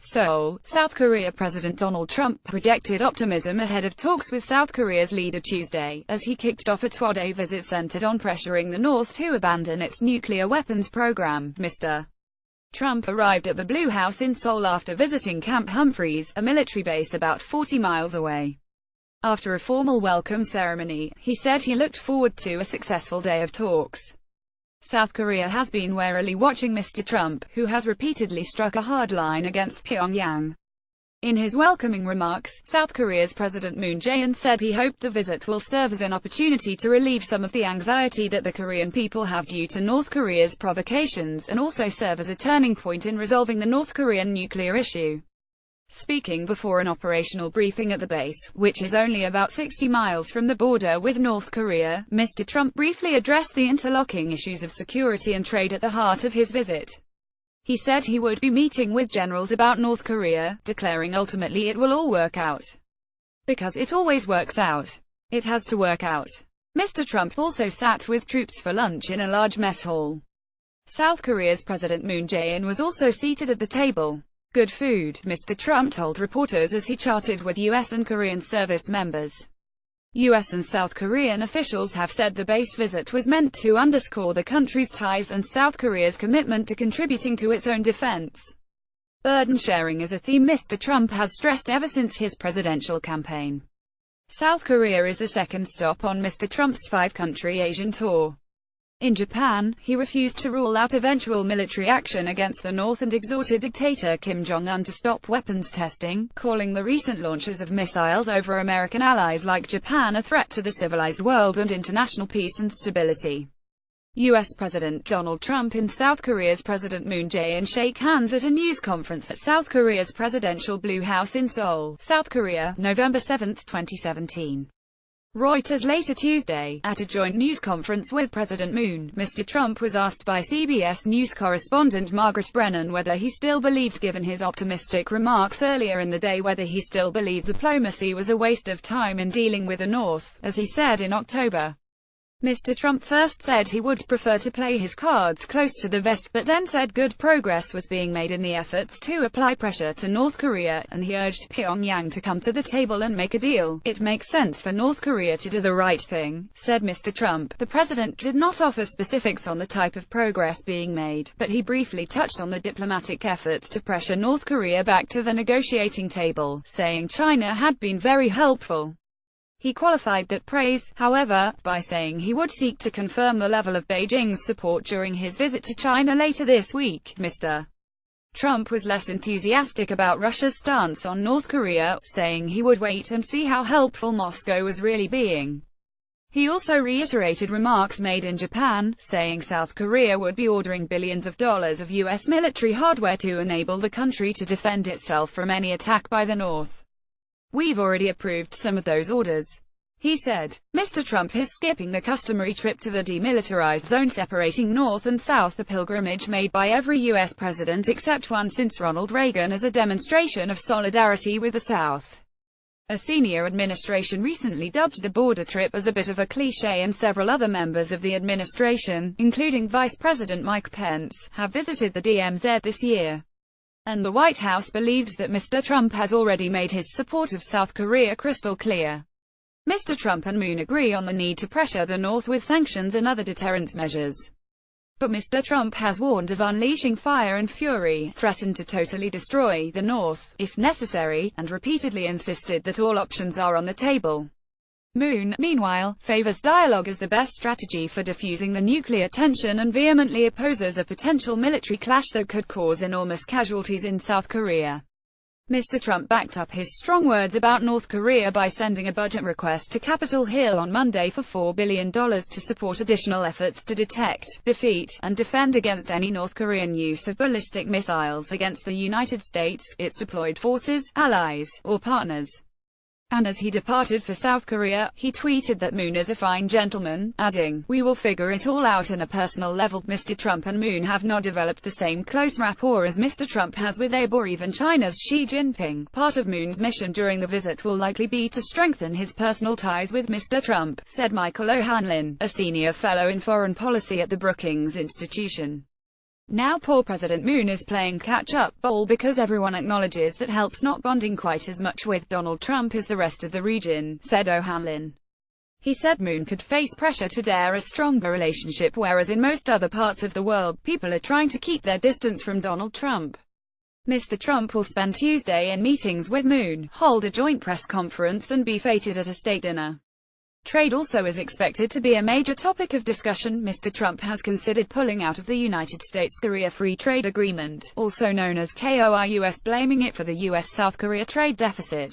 Seoul, South Korea. President Donald Trump projected optimism ahead of talks with South Korea's leader Tuesday, as he kicked off a two-day visit centered on pressuring the North to abandon its nuclear weapons program. Mr. Trump arrived at the Blue House in Seoul after visiting Camp Humphreys, a military base about 40 miles away. After a formal welcome ceremony, he said he looked forward to a successful day of talks. South Korea has been warily watching Mr. Trump, who has repeatedly struck a hard line against Pyongyang. In his welcoming remarks, South Korea's President Moon Jae-in said he hoped the visit will serve as an opportunity to relieve some of the anxiety that the Korean people have due to North Korea's provocations, and also serve as a turning point in resolving the North Korean nuclear issue. Speaking before an operational briefing at the base, which is only about 60 miles from the border with North Korea, Mr. Trump briefly addressed the interlocking issues of security and trade at the heart of his visit. He said he would be meeting with generals about North Korea, declaring ultimately it will all work out. Because it always works out. It has to work out. Mr. Trump also sat with troops for lunch in a large mess hall. South Korea's President Moon Jae-in was also seated at the table. Good food, Mr. Trump told reporters as he chatted with U.S. and Korean service members. U.S. and South Korean officials have said the base visit was meant to underscore the country's ties and South Korea's commitment to contributing to its own defense. Burden sharing is a theme Mr. Trump has stressed ever since his presidential campaign. South Korea is the second stop on Mr. Trump's five-country Asian tour. In Japan, he refused to rule out eventual military action against the North and exhorted dictator Kim Jong-un to stop weapons testing, calling the recent launches of missiles over American allies like Japan a threat to the civilized world and international peace and stability. U.S. President Donald Trump and South Korea's President Moon Jae-in shake hands at a news conference at South Korea's presidential Blue House in Seoul, South Korea, November 7, 2017. Reuters later Tuesday, at a joint news conference with President Moon, Mr. Trump was asked by CBS News correspondent Margaret Brennan whether he still believed, given his optimistic remarks earlier in the day, whether he still believed diplomacy was a waste of time in dealing with the North, as he said in October. Mr. Trump first said he would prefer to play his cards close to the vest, but then said good progress was being made in the efforts to apply pressure to North Korea, and he urged Pyongyang to come to the table and make a deal. It makes sense for North Korea to do the right thing, said Mr. Trump. The president did not offer specifics on the type of progress being made, but he briefly touched on the diplomatic efforts to pressure North Korea back to the negotiating table, saying China had been very helpful. He qualified that praise, however, by saying he would seek to confirm the level of Beijing's support during his visit to China later this week. Mr. Trump was less enthusiastic about Russia's stance on North Korea, saying he would wait and see how helpful Moscow was really being. He also reiterated remarks made in Japan, saying South Korea would be ordering billions of dollars of U.S. military hardware to enable the country to defend itself from any attack by the North. We've already approved some of those orders, he said. Mr. Trump is skipping the customary trip to the demilitarized zone separating North and South, a pilgrimage made by every U.S. president except one since Ronald Reagan, as a demonstration of solidarity with the South. A senior administration recently dubbed the border trip as a bit of a cliché, and several other members of the administration, including Vice President Mike Pence, have visited the DMZ this year. And the White House believes that Mr. Trump has already made his support of South Korea crystal clear. Mr. Trump and Moon agree on the need to pressure the North with sanctions and other deterrence measures. But Mr. Trump has warned of unleashing fire and fury, threatened to totally destroy the North, if necessary, and repeatedly insisted that all options are on the table. Moon, meanwhile, favors dialogue as the best strategy for diffusing the nuclear tension and vehemently opposes a potential military clash that could cause enormous casualties in South Korea. Mr. Trump backed up his strong words about North Korea by sending a budget request to Capitol Hill on Monday for $4 billion to support additional efforts to detect, defeat, and defend against any North Korean use of ballistic missiles against the United States, its deployed forces, allies, or partners. And as he departed for South Korea, he tweeted that Moon is a fine gentleman, adding, "We will figure it all out on a personal level." Mr. Trump and Moon have not developed the same close rapport as Mr. Trump has with Abe or even China's Xi Jinping. Part of Moon's mission during the visit will likely be to strengthen his personal ties with Mr. Trump, said Michael O'Hanlon, a senior fellow in foreign policy at the Brookings Institution. Now poor President Moon is playing catch-up ball because everyone acknowledges that help's not bonding quite as much with Donald Trump as the rest of the region, said O'Hanlon. He said Moon could face pressure to dare a stronger relationship, whereas in most other parts of the world, people are trying to keep their distance from Donald Trump. Mr. Trump will spend Tuesday in meetings with Moon, hold a joint press conference and be feted at a state dinner. Trade also is expected to be a major topic of discussion. Mr. Trump has considered pulling out of the United States-Korea Free Trade Agreement, also known as KOIUS, blaming it for the U.S.-South Korea trade deficit.